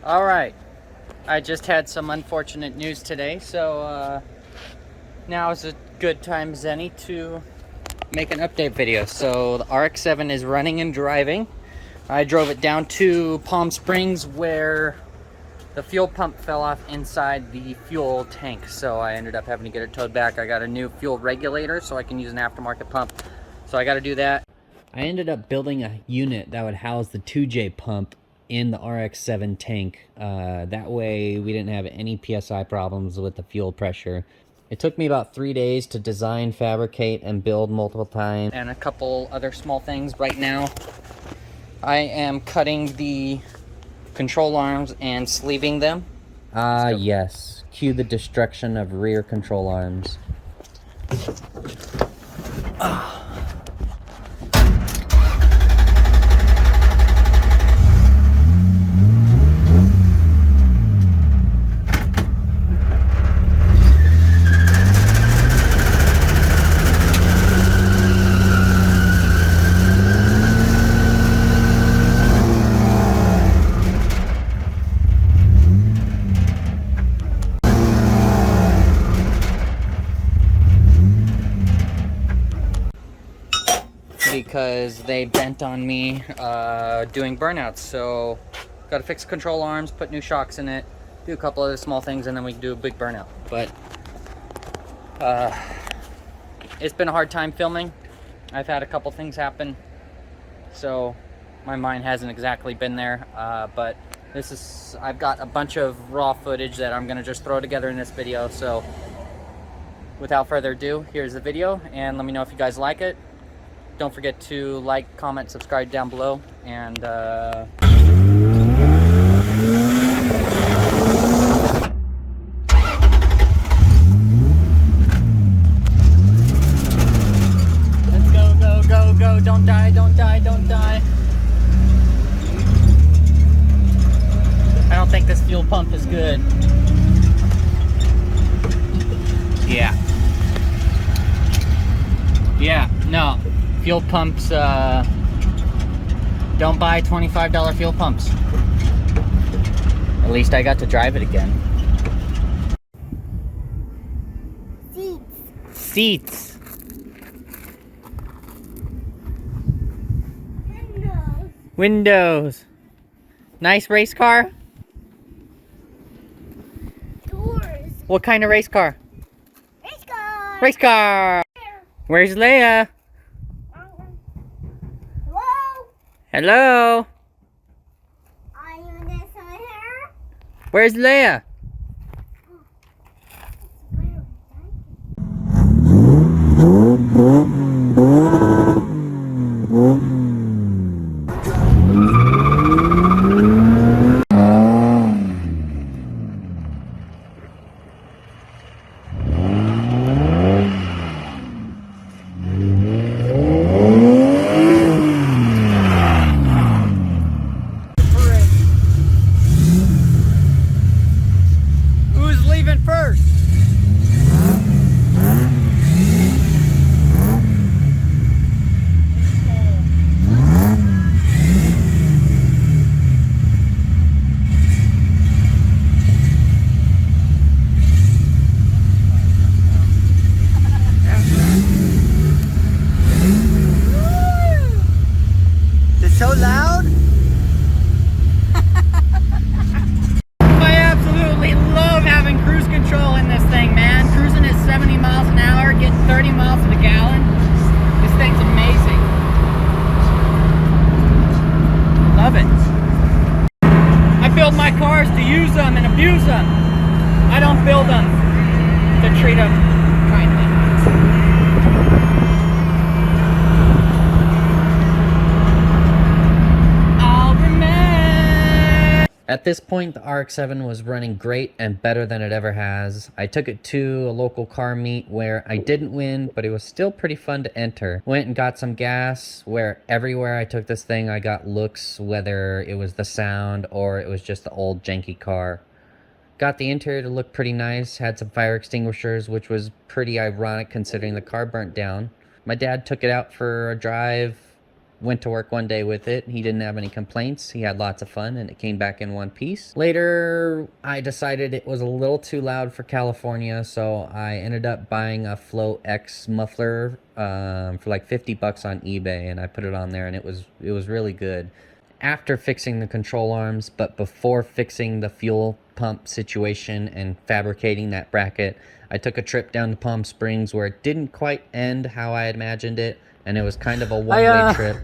All right, I just had some unfortunate news today, so now is a good time as any to make an update video. So the RX7 is running and driving. I drove it down to Palm Springs where the fuel pump fell off inside the fuel tank, so I ended up having to get it towed back. I got a new fuel regulator so I can use an aftermarket pump, so I got to do that. I ended up building a unit that would house the 2J pump in the RX7 tank. That way we didn't have any PSI problems with the fuel pressure. It took me about 3 days to design, fabricate, and build multiple times, and a couple other small things. Right now I am cutting the control arms and sleeving them. Yes, cue the destruction of rear control arms. Because they bent on me doing burnouts, so got to fix control arms, put new shocks in it, do a couple other small things, and then we can do a big burnout. But it's been a hard time filming. I've had a couple things happen, so my mind hasn't exactly been there, but I've got a bunch of raw footage that I'm gonna just throw together in this video. So without further ado, here's the video, and let me know if you guys like it. Don't forget to like, comment, subscribe down below, and let's go, go, go, go. Don't die, don't die, don't die. I don't think this fuel pump is good. Yeah, no. Fuel pumps, don't buy $25 fuel pumps. At least I got to drive it again. Seats. Windows. Nice race car? Doors. What kind of race car? Race car. Race car. Where's Leia? Hello? Hello? Are you this one here? Where's Leia? Who's leaving first? It's so loud. I absolutely love having cruise control in this thing, man. Cruising at 70 miles an hour, getting 30 miles to the gallon. This thing's amazing. Love it. I build my cars to use them and abuse them. I don't build them to treat them kindly. At this point, the RX-7 was running great and better than it ever has. I took it to a local car meet where I didn't win, but it was still pretty fun to enter. Went and got some gas, where everywhere I took this thing, I got looks, whether it was the sound or it was just the old janky car. Got the interior to look pretty nice, had some fire extinguishers, which was pretty ironic considering the car burnt down. My dad took it out for a drive went to work one day with it. He didn't have any complaints. He had lots of fun, and it came back in one piece. Later, I decided it was a little too loud for California, so I ended up buying a Flow X muffler for like 50 bucks on eBay, and I put it on there, and it was really good. After fixing the control arms, but before fixing the fuel pump situation and fabricating that bracket, I took a trip down to Palm Springs where it didn't quite end how I imagined it, and it was kind of a one-way trip.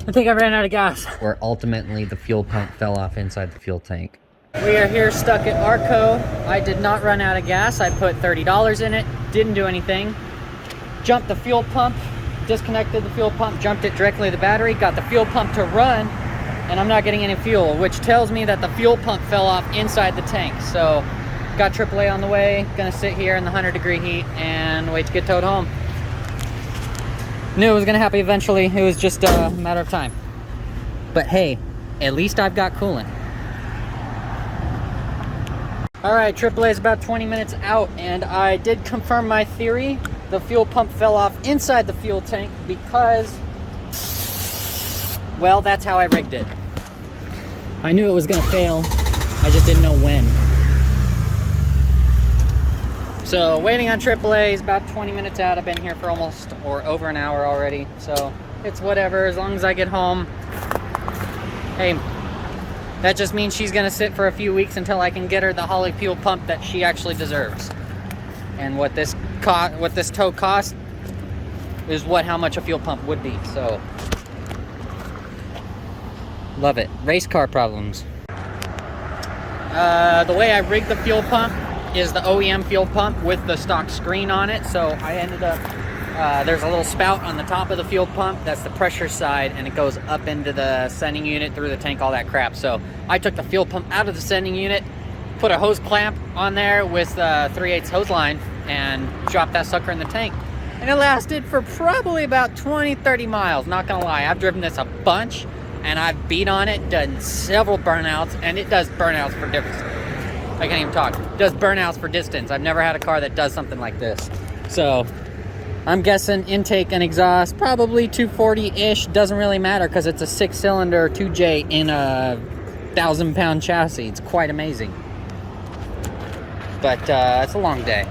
I think I ran out of gas. Where ultimately the fuel pump fell off inside the fuel tank. We are here stuck at Arco. I did not run out of gas. I put $30 in it, didn't do anything. Jumped the fuel pump, disconnected the fuel pump, jumped it directly to the battery, got the fuel pump to run, and I'm not getting any fuel, which tells me that the fuel pump fell off inside the tank. So got AAA on the way, gonna sit here in the 100-degree heat and wait to get towed home. Knew it was gonna happen eventually. It was just a matter of time. But hey, at least I've got coolant. All right, AAA is about 20 minutes out, and I did confirm my theory. The fuel pump fell off inside the fuel tank because, well, that's how I rigged it. I knew it was gonna fail. I just didn't know when. So waiting on AAA is about 20 minutes out. I've been here for almost or over an hour already. So it's whatever, as long as I get home. Hey, that just means she's gonna sit for a few weeks until I can get her the Holly fuel pump that she actually deserves. And what this tow cost is how much a fuel pump would be. So love it. Race car problems. The way I rigged the fuel pump is the OEM fuel pump with the stock screen on it. So I ended up, there's a little spout on the top of the fuel pump. That's the pressure side, and it goes up into the sending unit, through the tank, all that crap. So I took the fuel pump out of the sending unit, put a hose clamp on there with 3/8 hose line, and dropped that sucker in the tank. And it lasted for probably about 20-30 miles, not gonna lie. I've driven this a bunch, and I've beat on it, done several burnouts, and it does burnouts for difference. I can't even talk. It does burnouts for distance. I've never had a car that does something like this. So I'm guessing intake and exhaust, probably 240-ish. Doesn't really matter because it's a 6-cylinder 2J in a 1,000-pound chassis. It's quite amazing. But it's a long day.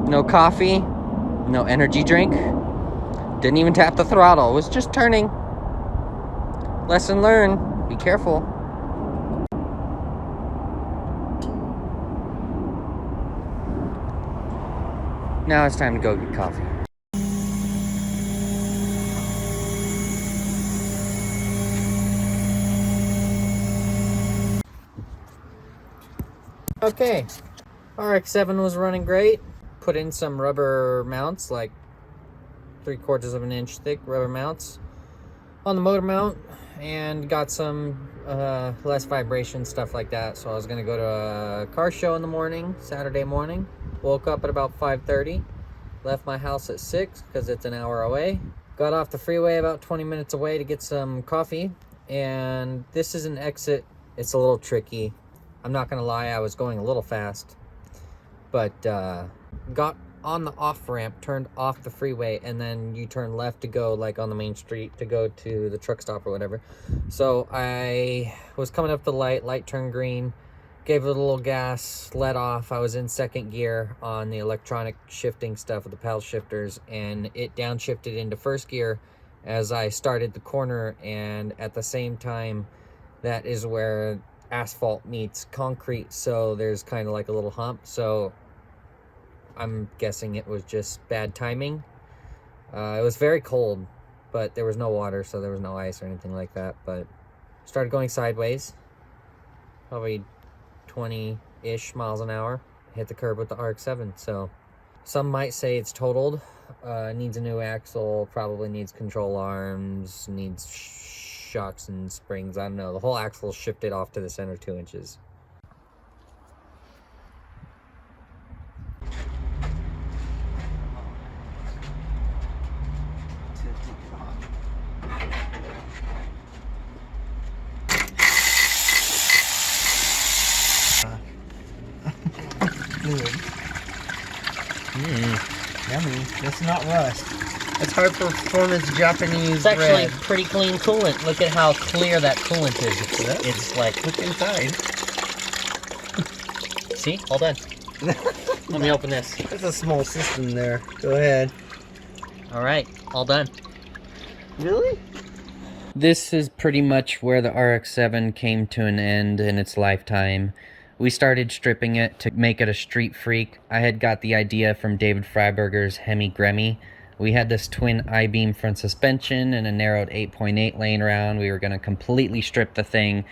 No coffee, no energy drink. Didn't even tap the throttle. It was just turning. Lesson learned. Be careful. Now it's time to go get coffee. Okay, RX7 was running great. Put in some rubber mounts, like 3/4 of an inch thick rubber mounts on the motor mount, and got some less vibration, stuff like that. So I was gonna go to a car show in the morning, Saturday morning. Woke up at about 5:30, left my house at 6 because it's an hour away. Got off the freeway about 20 minutes away to get some coffee, and this is an exit. It's a little tricky. I'm not gonna lie, I was going a little fast, but got on the off ramp, turned off the freeway, and then you turn left to go like on the main street to go to the truck stop or whatever. So I was coming up the light turned green, gave it a little gas, let off. I was in second gear on the electronic shifting stuff with the paddle shifters, and it downshifted into first gear as I started the corner, and at the same time, that is where asphalt meets concrete, so there's kind of like a little hump. So I'm guessing it was just bad timing. It was very cold, but there was no water, so there was no ice or anything like that. But started going sideways, probably 20-ish miles an hour. Hit the curb with the RX7. So some might say it's totaled. Needs a new axle, probably needs control arms, needs shocks and springs. I don't know. The whole axle shifted off to the center 2 inches. Yummy. That's not rust. It's high performance Japanese It's actually red. pretty clean coolant. Look at how clear that coolant is. It's like, Look inside. see, all done. Let me open this. There's a small system there. Go ahead. All right, all done. Really? This is pretty much where the RX7 came to an end in its lifetime. We started stripping it to make it a street freak. I had got the idea from David Freiberger's Hemi Gremmy. We had this twin I-beam front suspension and a narrowed 8.8 laying around. We were going to completely strip the thing,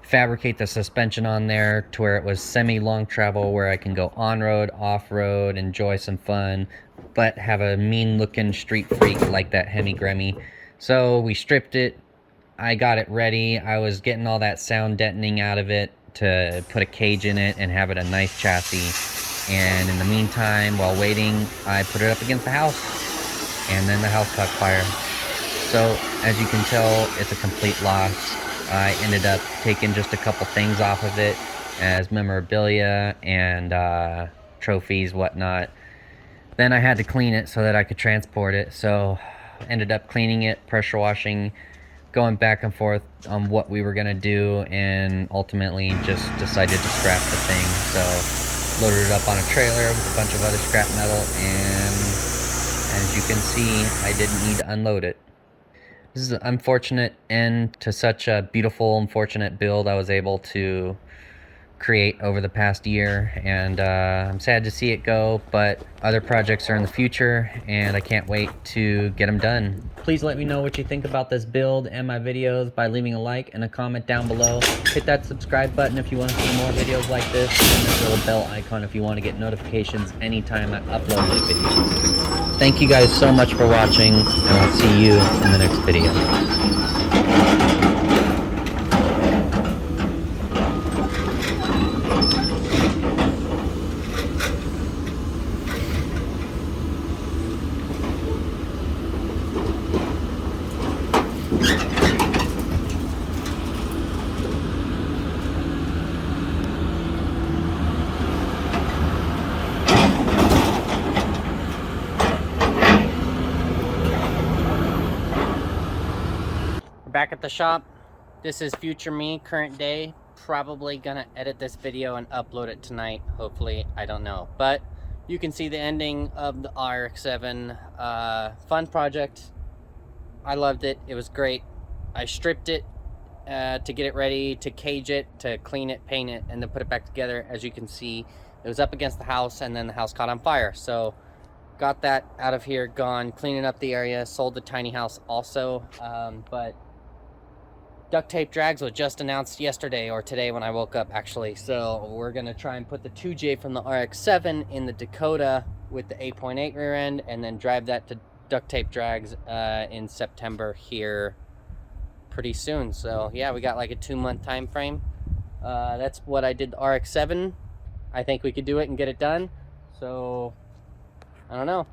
fabricate the suspension on there to where it was semi-long travel, where I can go on-road, off-road, enjoy some fun, but have a mean-looking street freak like that Hemi Gremmy. So we stripped it. I got it ready. I was getting all that sound deadening out of it to put a cage in it and have it a nice chassis. And in the meantime, while waiting, I put it up against the house, and then the house caught fire. So as you can tell, it's a complete loss. I ended up taking just a couple things off of it as memorabilia and trophies, whatnot. Then I had to clean it so that I could transport it. So ended up cleaning it, pressure washing, going back and forth on what we were gonna do, and ultimately just decided to scrap the thing. So loaded it up on a trailer with a bunch of other scrap metal, and as you can see, I didn't need to unload it. This is an unfortunate end to such a beautiful, unfortunate build I was able to create over the past year, and I'm sad to see it go, but other projects are in the future and I can't wait to get them done. Please let me know what you think about this build and my videos by leaving a like and a comment down below. Hit that subscribe button if you want to see more videos like this, and this little bell icon if you want to get notifications anytime I upload new videos. Thank you guys so much for watching, and I'll see you in the next video. Back at the shop. This is future me, current day. Probably gonna edit this video and upload it tonight, hopefully. I don't know, but you can see the ending of the RX7. Fun project. I loved it. It was great. I stripped it to get it ready, to cage it, to clean it, paint it, and then put it back together. As you can see, it was up against the house, and then the house caught on fire. So got that out of here, gone, cleaning up the area, sold the tiny house also. But duct tape drags was just announced yesterday, or today when I woke up actually. So we're gonna try and put the 2J from the RX7 in the Dakota with the 8.8 rear end, and then drive that to duct tape drags in September here pretty soon. So yeah, we got like a 2-month time frame. That's what I did the RX7. I think we could do it and get it done. So I don't know.